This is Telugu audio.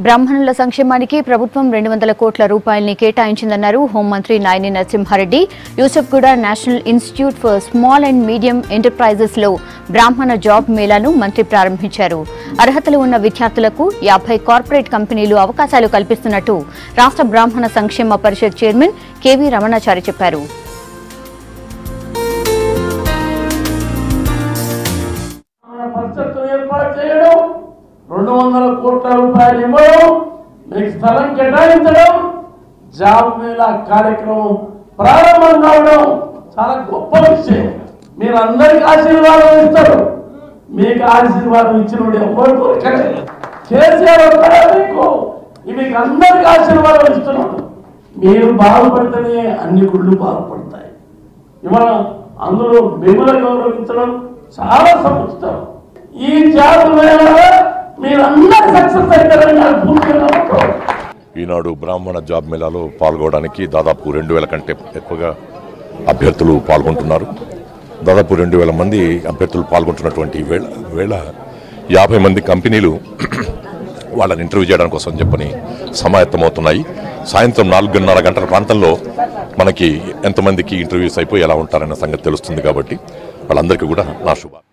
బ్రాహ్మణుల సంక్షేమానికి ప్రభుత్వం 200 కోట్ల రూపాయల్ని కేటాయించిందన్నారు హోంమంత్రి Naini Narasimha Reddy. Yousufguda national institute for small and medium enterprises లో బ్రాహ్మణ జాబ్ మేళాను మంత్రి ప్రారంభించారు. అర్హతలు ఉన్న విద్యార్థులకు 50 కార్పొరేట్ కంపెనీలు అవకాశాలు కల్పిస్తున్నట్టు రాష్ట్ర బ్రాహ్మణ సంక్షేమ పరిషత్ చైర్మన్ కెవి రమణాచారి చెప్పారు. ఏర్పాటు చేయడం, 200 కోట్ల రూపాయలు ఇవ్వడం, మీకు స్థలం కేటాయించడం, జాబ్ మేళా కార్యక్రమం ప్రారంభం కావడం చాలా గొప్ప విషయం. మీరు అందరికి ఆశీర్వాదం ఇస్తారు. మీకు ఆశీర్వాదం ఇచ్చినోడు ఎవరు దొరకలేదు. కేసీఆర్ ఒక్కడే మీకు అందరికి ఆశీర్వాదం ఇస్తున్నాడు. మీరు బాగుపడితేనే అన్ని గుళ్ళు బాగుపడతాయి. ఇవాళ అందులో మిమ్మల్ని గౌరవించడం చాలా సముచితం. ఈ జాబ్ మేళా మీరందరూ సక్సెస్ అవుతారని ఈనాడు బ్రాహ్మణ జాబ్ మేళాలో పాల్గొనడానికి దాదాపు 2000 కంటే ఎక్కువగా అభ్యర్థులు పాల్గొంటున్నారు. దాదాపు 2000 మంది అభ్యర్థులు పాల్గొంటున్నటువంటి వేళ 50 మంది కంపెనీలు వాళ్ళని ఇంటర్వ్యూ చేయడం కోసం చెప్పని సమాయత్తమవుతున్నాయి. సాయంత్రం 4:30 గంటల ప్రాంతంలో మనకి ఎంతమందికి ఇంటర్వ్యూస్ అయిపోయి ఎలా ఉంటారన్న సంగతి తెలుస్తుంది. కాబట్టి వాళ్ళందరికీ కూడా నా శుభాకాంక్షలు.